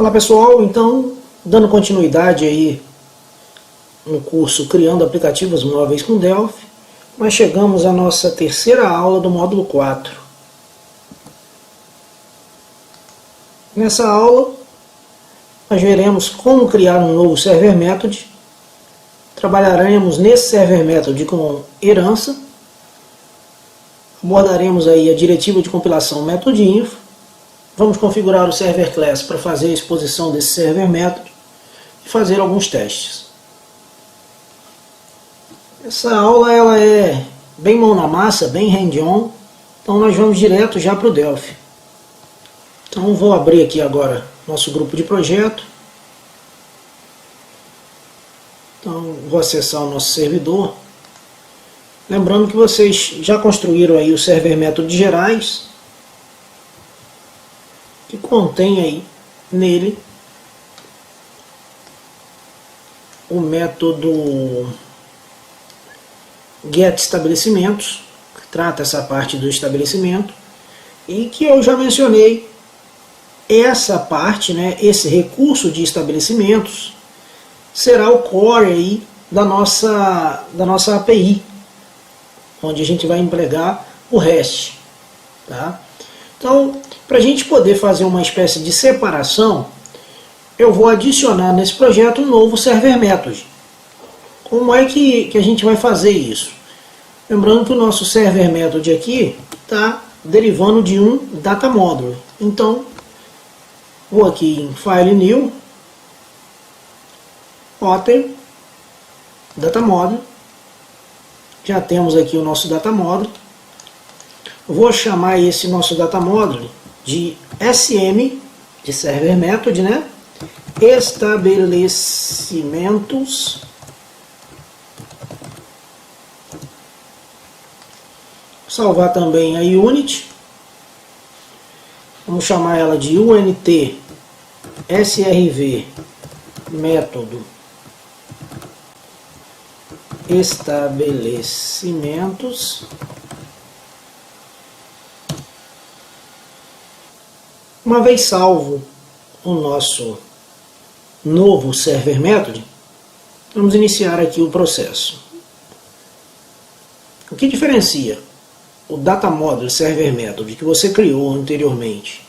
Olá pessoal, então dando continuidade aí no curso Criando Aplicativos Móveis com Delphi, nós chegamos à nossa terceira aula do módulo 4. Nessa aula nós veremos como criar um novo Server Method, trabalharemos nesse Server Method com herança, abordaremos aí a diretiva de compilação MethodInfo, vamos configurar o Server Class para fazer a exposição desse Server Method e fazer alguns testes. Essa aula ela é bem mão na massa, bem hand-on, então nós vamos direto já para o Delphi. Então vou abrir aqui agora nosso grupo de projeto. Então vou acessar o nosso servidor. Lembrando que vocês já construíram aí o Server Method gerais, que contém aí nele o método getEstabelecimentos, que trata essa parte do estabelecimento, e que eu já mencionei essa parte, né, esse recurso de estabelecimentos será o core aí da nossa API, onde a gente vai empregar o REST, tá? Então, para a gente poder fazer uma espécie de separação, eu vou adicionar nesse projeto um novo Server Method. Como é que a gente vai fazer isso? Lembrando que o nosso Server Method aqui está derivando de um Data Module. Então, vou aqui em File New, Open, Data Module. Já temos aqui o nosso Data Module. Vou chamar esse nosso Data Module de SM, de Server Method, né? Estabelecimentos. Salvar também a unit. Vamos chamar ela de UNT SRV método estabelecimentos. Uma vez salvo o nosso novo Server Method, vamos iniciar aqui o processo. O que diferencia o Data Module Server Method que você criou anteriormente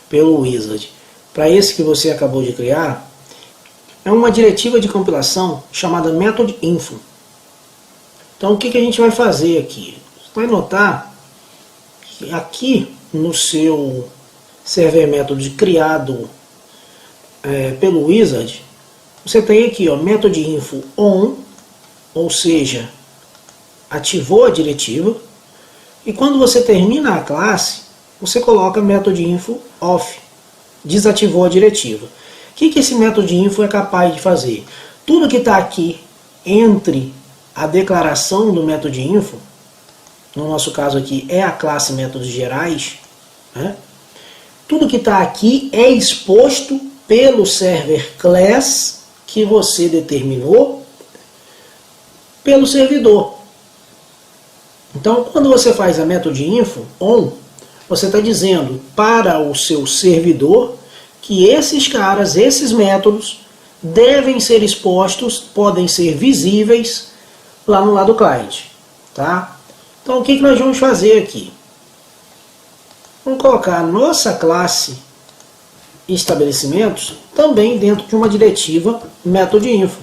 pelo Wizard para esse que você acabou de criar é uma diretiva de compilação chamada MethodInfo. Então o que a gente vai fazer aqui? Você vai notar que aqui no seu Server Method criado pelo Wizard, você tem aqui ó, MethodInfo on, ou seja, ativou a diretiva, e quando você termina a classe, você coloca MethodInfo off, desativou a diretiva. O que esse MethodInfo é capaz de fazer? Tudo que está aqui entre a declaração do MethodInfo, no nosso caso aqui é a classe métodos gerais, né? Tudo que está aqui é exposto pelo Server Class que você determinou pelo servidor. Então, quando você faz a MethodInfo on, você está dizendo para o seu servidor que esses caras, esses métodos, devem ser expostos, podem ser visíveis lá no lado cliente. Tá? Então, o que nós vamos fazer aqui? Vamos colocar a nossa classe estabelecimentos também dentro de uma diretiva MethodInfo.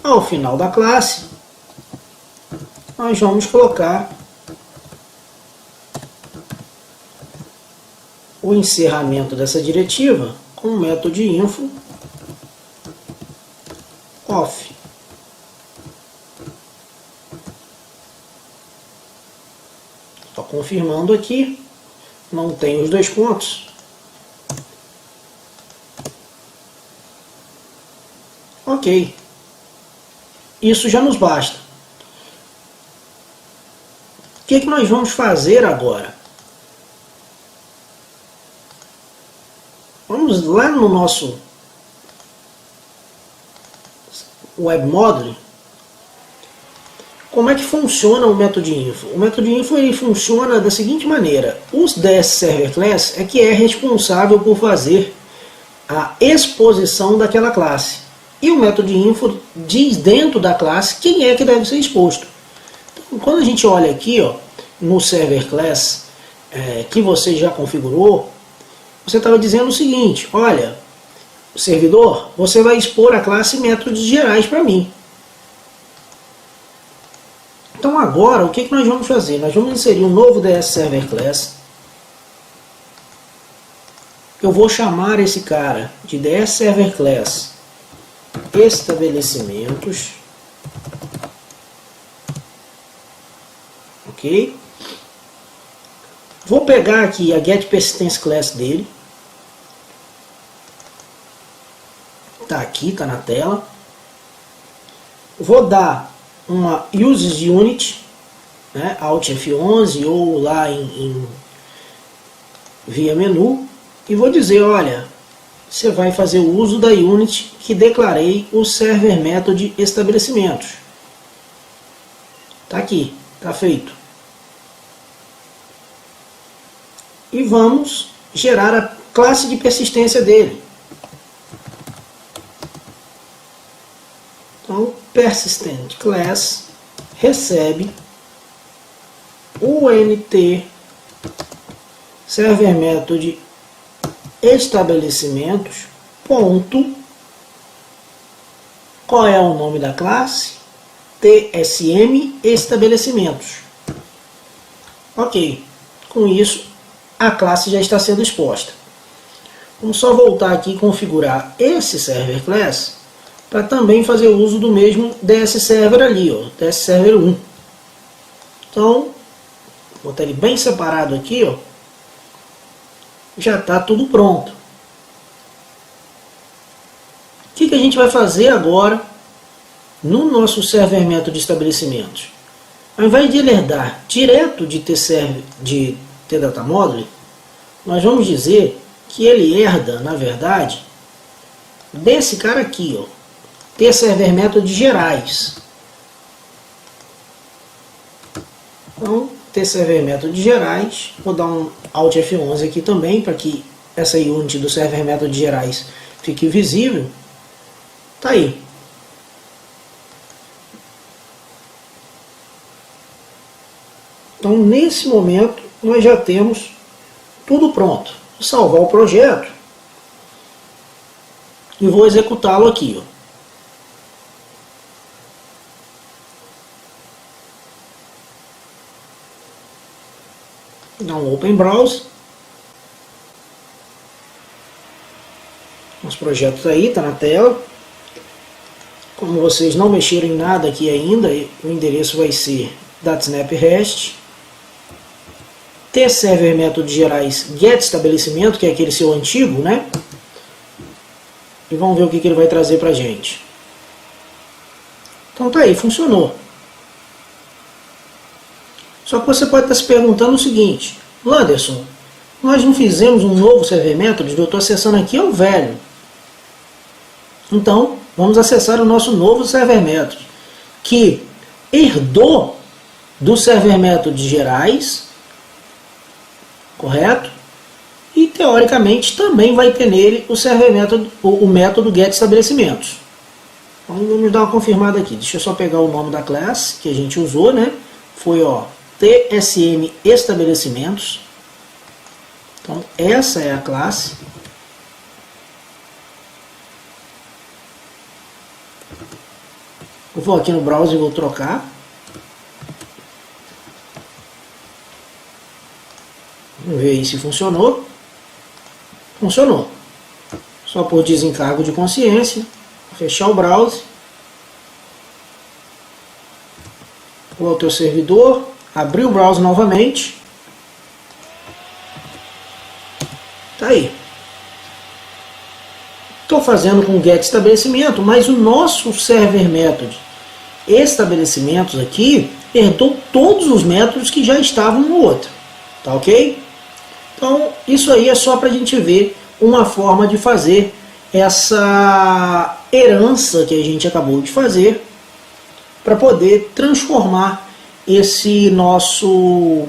Ao final da classe, nós vamos colocar o encerramento dessa diretiva com o MethodInfo off. Estou confirmando aqui, não tem os dois pontos. Ok. Isso já nos basta. O que nós vamos fazer agora? Vamos lá no nosso Web Module, como é que funciona o método info? O método info ele funciona da seguinte maneira: os DS Server Class é que é responsável por fazer a exposição daquela classe. E o método info diz dentro da classe quem é que deve ser exposto. Então, quando a gente olha aqui, ó, no Server Class que você já configurou, você estava dizendo o seguinte: olha, servidor, você vai expor a classe métodos gerais para mim. Então agora, o que nós vamos fazer? Nós vamos inserir um novo DS Server Class. Eu vou chamar esse cara de DS Server Class Estabelecimentos. Ok? Vou pegar aqui a Get Persistence Class dele. Tá aqui, tá na tela. Vou dar uma Uses Unit, né, Alt F11 ou lá via menu, e vou dizer, olha, você vai fazer o uso da unit que declarei o server method estabelecimentos. Tá aqui, tá feito. E vamos gerar a classe de persistência dele. Então, persistent class recebe o UNT server method estabelecimentos ponto, qual é o nome da classe? TSM estabelecimentos. Ok, com isso a classe já está sendo exposta. Vamos só voltar aqui e configurar esse server class para também fazer uso do mesmo DS Server ali, ó, DS Server 1. Então, vou botar ele bem separado aqui, ó. Já está tudo pronto. O que a gente vai fazer agora no nosso server method de estabelecimentos? Ao invés de ele herdar direto de tDataModule, nós vamos dizer que ele herda, na verdade, desse cara aqui, ó, tserver method gerais. Então, tserver method gerais, vou dar um Alt F11 aqui também, para que essa unit do server method gerais fique visível. Tá aí. Então, nesse momento, nós já temos tudo pronto. Vou salvar o projeto e vou executá-lo aqui, ó. Dá um Open Browse. Os projetos aí, está na tela. Como vocês não mexeram em nada aqui ainda, o endereço vai ser .snap REST. Tserver método gerais get estabelecimento, que é aquele seu antigo, né? E vamos ver o que ele vai trazer para a gente. Então tá aí, funcionou. Só que você pode estar se perguntando o seguinte: Landerson, nós não fizemos um novo server method? Eu estou acessando aqui, é o velho. Então, vamos acessar o nosso novo server method, que herdou do server method gerais, correto? E teoricamente também vai ter nele o server method, o método get estabelecimentos. Então vamos dar uma confirmada aqui. Deixa eu só pegar o nome da classe que a gente usou, né? Foi, ó, TSM estabelecimentos. Então essa é a classe. Eu vou aqui no browser e vou trocar. Vamos ver aí se funcionou. Funcionou. Só por desencargo de consciência. Fechar o browser. Vou ao teu servidor. Abrir o browser novamente. Tá aí. Estou fazendo com get estabelecimento, mas o nosso server method estabelecimentos aqui herdou todos os métodos que já estavam no outro. Tá ok? Então, isso aí é só para a gente ver uma forma de fazer essa herança que a gente acabou de fazer para poder transformar esse nosso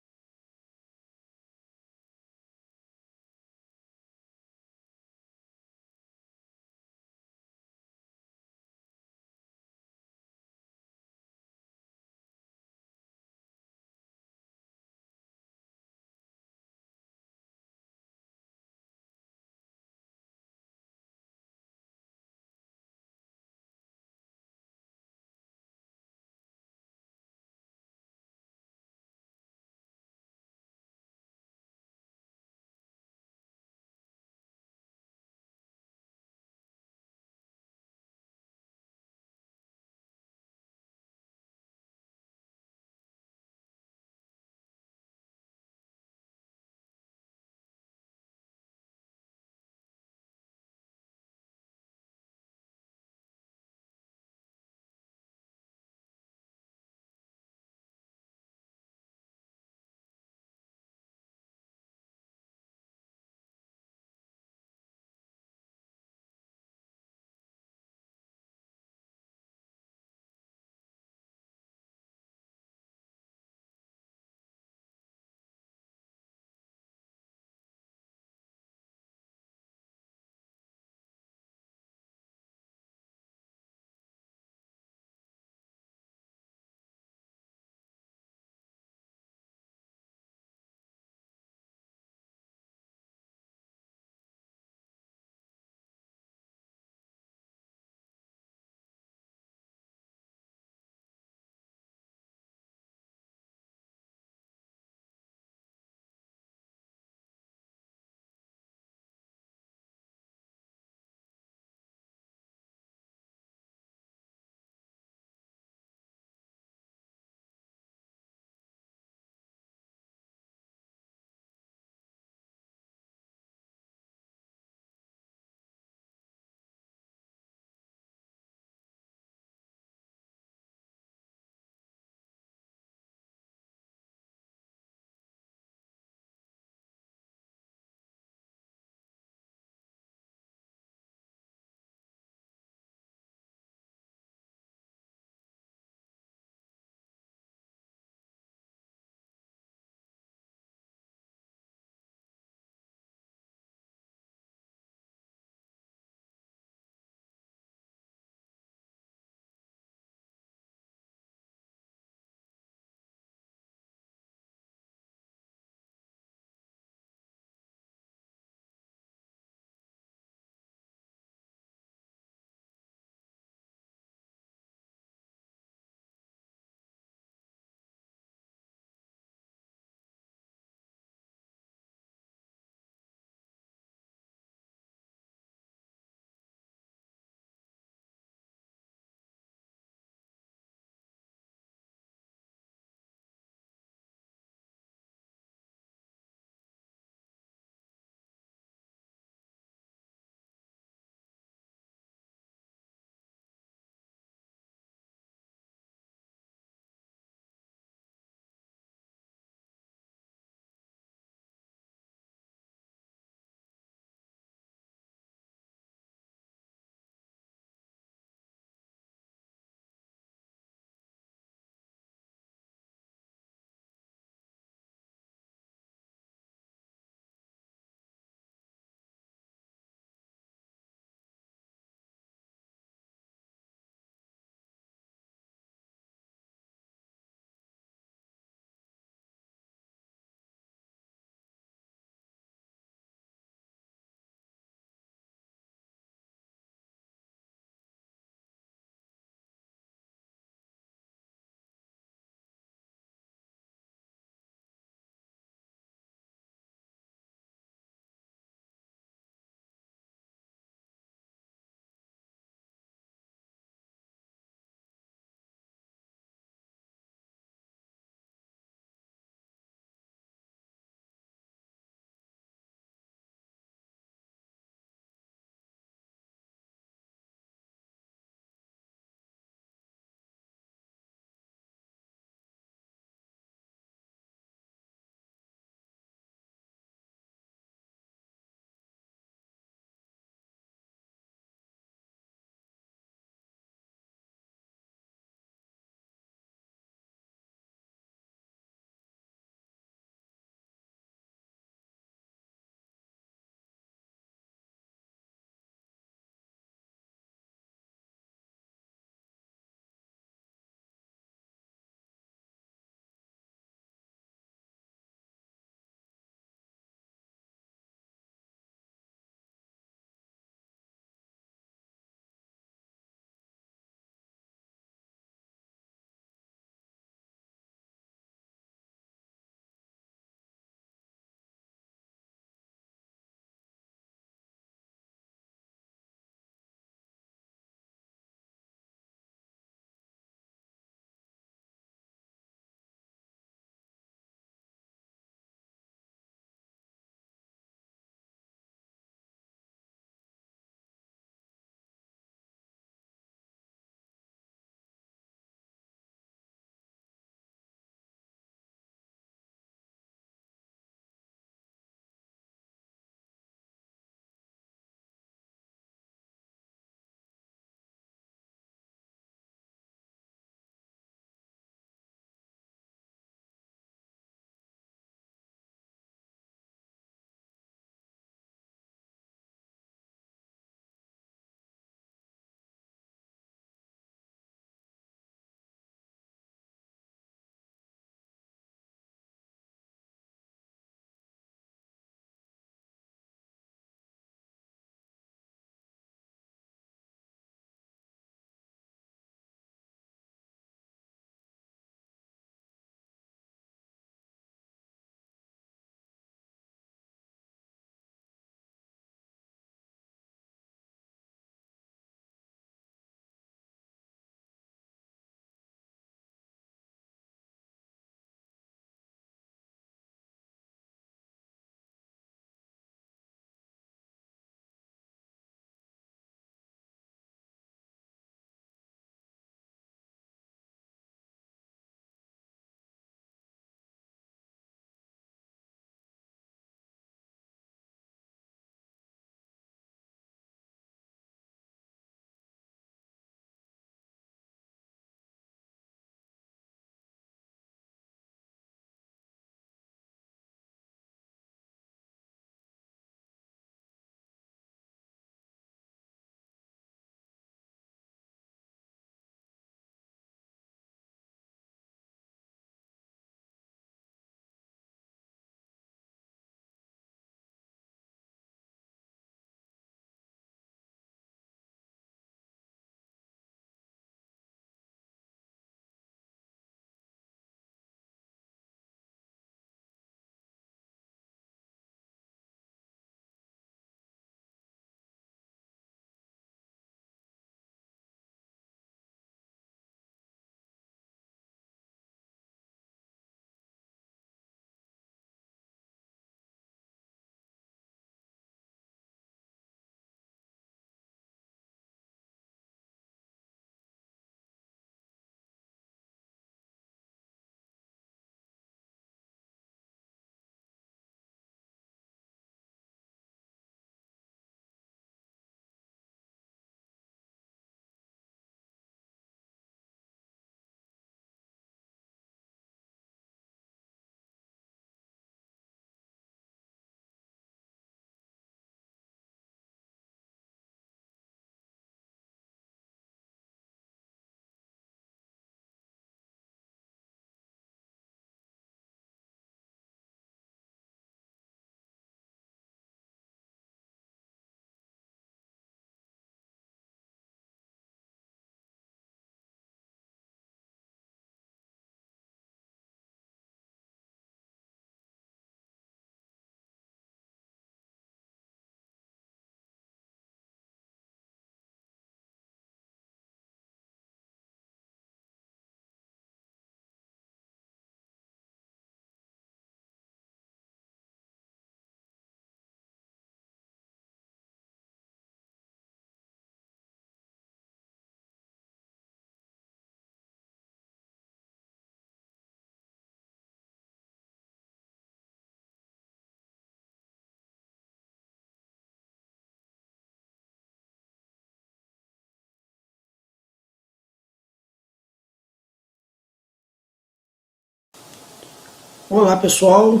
Olá pessoal,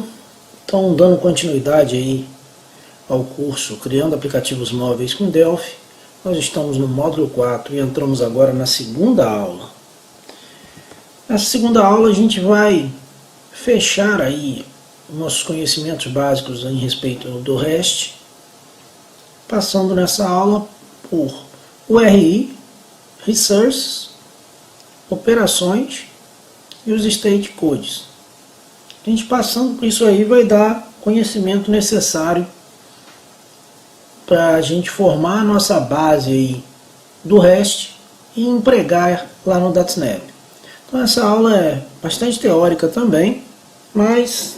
então dando continuidade aí ao curso Criando Aplicativos Móveis com Delphi, nós estamos no módulo 4 e entramos agora na segunda aula. Nessa segunda aula a gente vai fechar aí nossos conhecimentos básicos em respeito do REST, passando nessa aula por URI, Resources, Operações e os State Codes. A gente passando por isso aí vai dar conhecimento necessário para a gente formar a nossa base aí do REST e empregar lá no DataSnap. Então essa aula é bastante teórica também, mas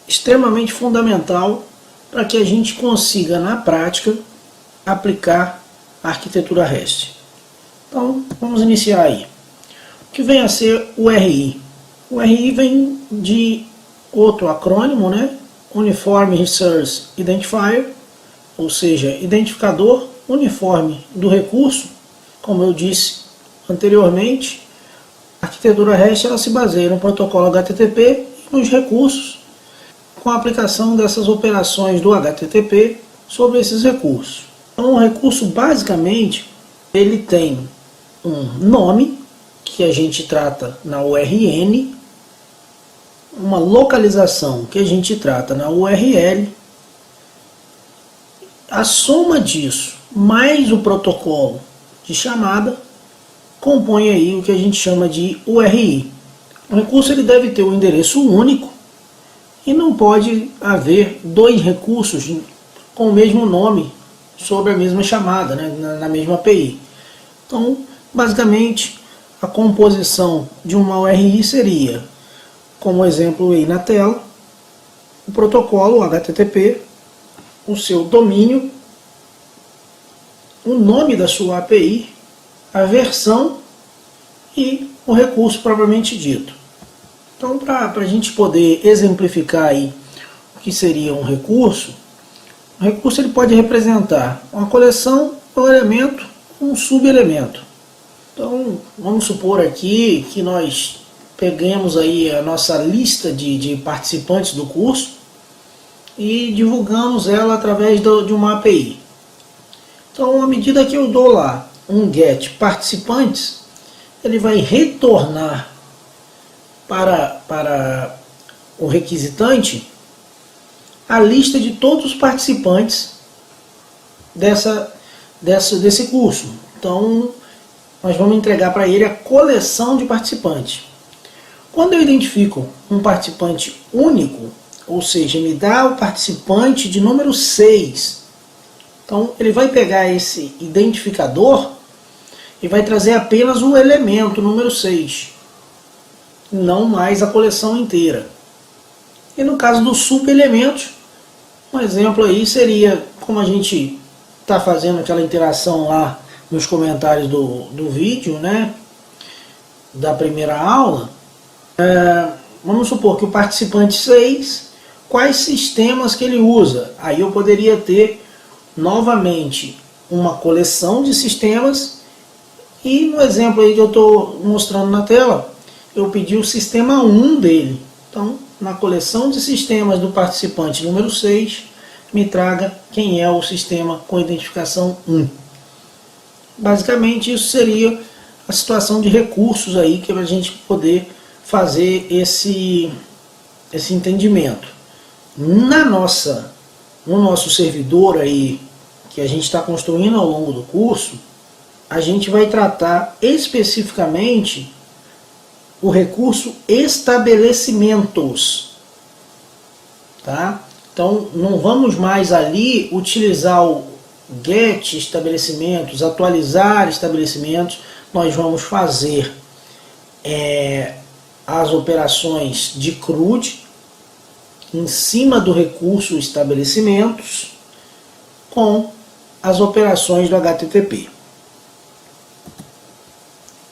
extremamente fundamental para que a gente consiga na prática aplicar a arquitetura REST. Então vamos iniciar aí. O que vem a ser o URI? O URI vem de outro acrônimo, né? Uniform Resource Identifier, ou seja, identificador uniforme do recurso. Como eu disse anteriormente, a arquitetura REST ela se baseia no protocolo HTTP e nos recursos, com a aplicação dessas operações do HTTP sobre esses recursos. Então, o recurso basicamente ele tem um nome, que a gente trata na URN, uma localização que a gente trata na URL, a soma disso mais o protocolo de chamada compõe aí o que a gente chama de URI. O recurso ele deve ter um endereço único e não pode haver dois recursos com o mesmo nome sobre a mesma chamada, né, na mesma API. Então, basicamente, a composição de uma URI seria, como exemplo aí na tela, o protocolo HTTP, o seu domínio, o nome da sua API, a versão e o recurso propriamente dito. Então, para a gente poder exemplificar aí o que seria um recurso, o recurso ele pode representar uma coleção, um elemento, um subelemento. Então, vamos supor aqui que nós peguemos aí a nossa lista de participantes do curso e divulgamos ela através de uma API. Então, à medida que eu dou lá um get participantes, ele vai retornar para o requisitante a lista de todos os participantes desse curso. Então, nós vamos entregar para ele a coleção de participantes. Quando eu identifico um participante único, ou seja, me dá o participante de número 6, então ele vai pegar esse identificador e vai trazer apenas o elemento número 6, não mais a coleção inteira. E no caso dos subelementos, um exemplo aí seria, como a gente está fazendo aquela interação lá nos comentários do vídeo, né, da primeira aula, vamos supor que o participante 6, quais sistemas que ele usa? Aí eu poderia ter novamente uma coleção de sistemas e no exemplo aí que eu estou mostrando na tela, eu pedi o sistema 1 dele. Então, na coleção de sistemas do participante número 6, me traga quem é o sistema com identificação 1. Basicamente, isso seria a situação de recursos aí que a gente poder fazer esse entendimento. No nosso servidor aí, que a gente está construindo ao longo do curso, a gente vai tratar especificamente o recurso estabelecimentos. Tá? Então, não vamos mais ali utilizar o get estabelecimentos, atualizar estabelecimentos. Nós vamos fazer as operações de CRUD em cima do recurso estabelecimentos com as operações do HTTP.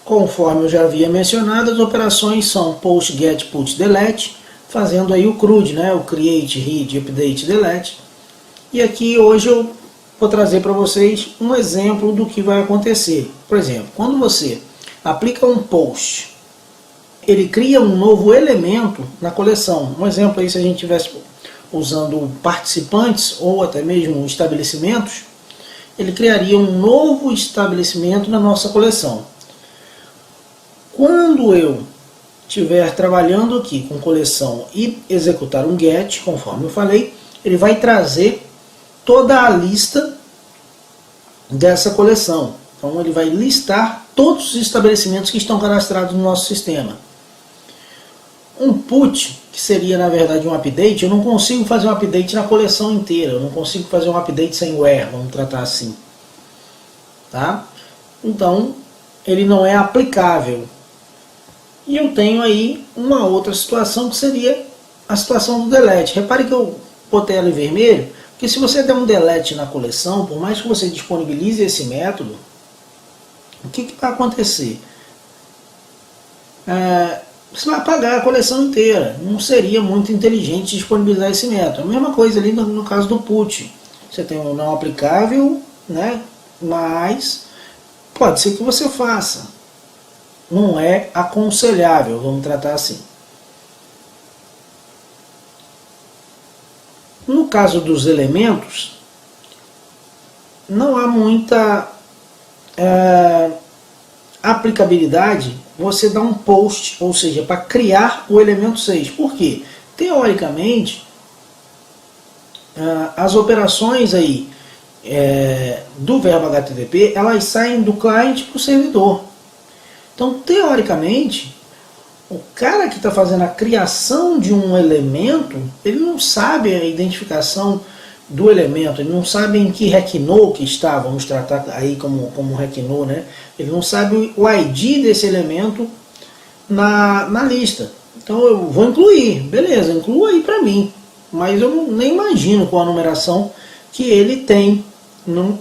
Conforme eu já havia mencionado, as operações são post, get, put, delete, fazendo aí o CRUD, né? O create, read, update, delete. E aqui hoje eu vou trazer para vocês um exemplo do que vai acontecer. Por exemplo, quando você aplica um post ele cria um novo elemento na coleção. Um exemplo aí, se a gente estivesse usando participantes ou até mesmo estabelecimentos, ele criaria um novo estabelecimento na nossa coleção. Quando eu estiver trabalhando aqui com coleção e executar um GET, conforme eu falei, ele vai trazer toda a lista dessa coleção. Então ele vai listar todos os estabelecimentos que estão cadastrados no nosso sistema. Um put, que seria na verdade um update, eu não consigo fazer um update na coleção inteira, eu não consigo fazer um update sem where, vamos tratar assim. Tá? Então ele não é aplicável. E eu tenho aí uma outra situação que seria a situação do delete. Repare que eu botei ela em vermelho, porque se você der um delete na coleção, por mais que você disponibilize esse método, o que vai acontecer? Você vai apagar a coleção inteira. Não seria muito inteligente disponibilizar esse método. A mesma coisa ali no caso do put. Você tem um não aplicável, né? Mas pode ser que você faça. Não é aconselhável, vamos tratar assim. No caso dos elementos, não há muita aplicabilidade você dar um post, ou seja, para criar o elemento 6. Por quê? Teoricamente, as operações aí do verbo HTTP, elas saem do cliente para o servidor. Então, teoricamente, o cara que está fazendo a criação de um elemento, ele não sabe a identificação do elemento, ele não sabe em que requinô que está, vamos tratar aí como requinô, né? Ele não sabe o ID desse elemento na lista. Então eu vou incluir, beleza, inclua aí para mim, mas eu nem imagino qual a numeração que ele tem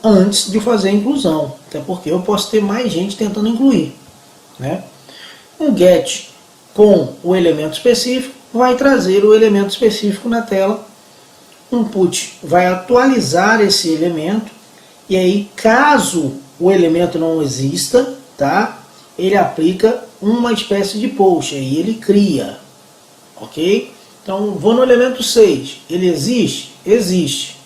antes de fazer a inclusão, até porque eu posso ter mais gente tentando incluir, né? Um GET com o elemento específico vai trazer o elemento específico na tela. Um put vai atualizar esse elemento, e aí caso o elemento não exista, tá? Ele aplica uma espécie de post, aí ele cria, ok? Então vou no elemento 6, ele existe? Existe.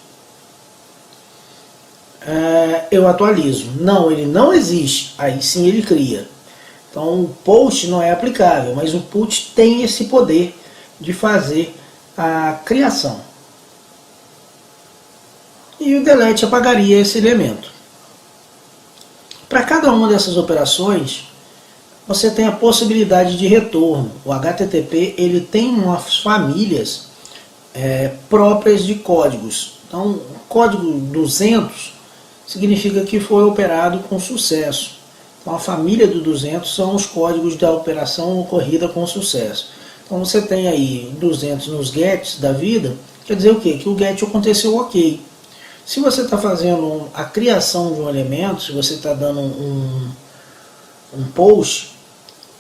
Eu atualizo. Não, ele não existe, aí sim ele cria. Então o post não é aplicável, mas o put tem esse poder de fazer a criação. E o delete apagaria esse elemento. Para cada uma dessas operações, você tem a possibilidade de retorno. O HTTP ele tem umas famílias próprias de códigos. Então, o código 200 significa que foi operado com sucesso. Então, a família do 200 são os códigos da operação ocorrida com sucesso. Então, você tem aí 200 nos gets da vida, quer dizer o quê? Que o get aconteceu ok. Se você está fazendo a criação de um elemento, se você está dando um post,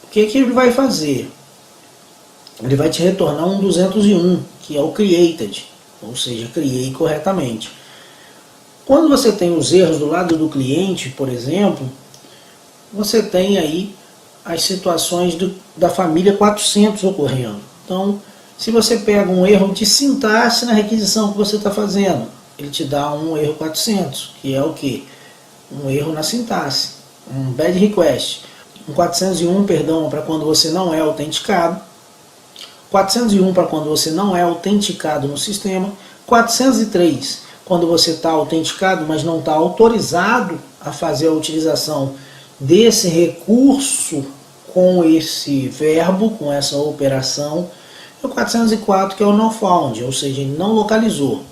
o que ele vai fazer? Ele vai te retornar um 201, que é o created, ou seja, criei corretamente. Quando você tem os erros do lado do cliente, por exemplo, você tem aí as situações da família 400 ocorrendo. Então, se você pega um erro de sintaxe na requisição que você está fazendo, ele te dá um erro 400, que é o quê? Um erro na sintaxe, um bad request. Um 401, perdão, para quando você não é autenticado. 401 para quando você não é autenticado no sistema. 403, quando você está autenticado, mas não está autorizado a fazer a utilização desse recurso com esse verbo, com essa operação. E o 404, que é o not found, ou seja, ele não localizou.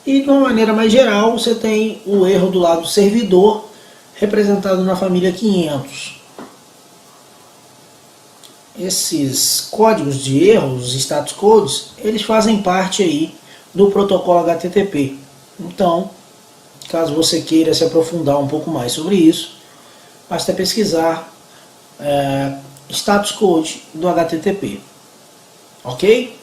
E de uma maneira mais geral, você tem o erro do lado servidor, representado na família 500. Esses códigos de erros, os status codes, eles fazem parte aí do protocolo HTTP. Então, caso você queira se aprofundar um pouco mais sobre isso, basta pesquisar status code do HTTP. Ok?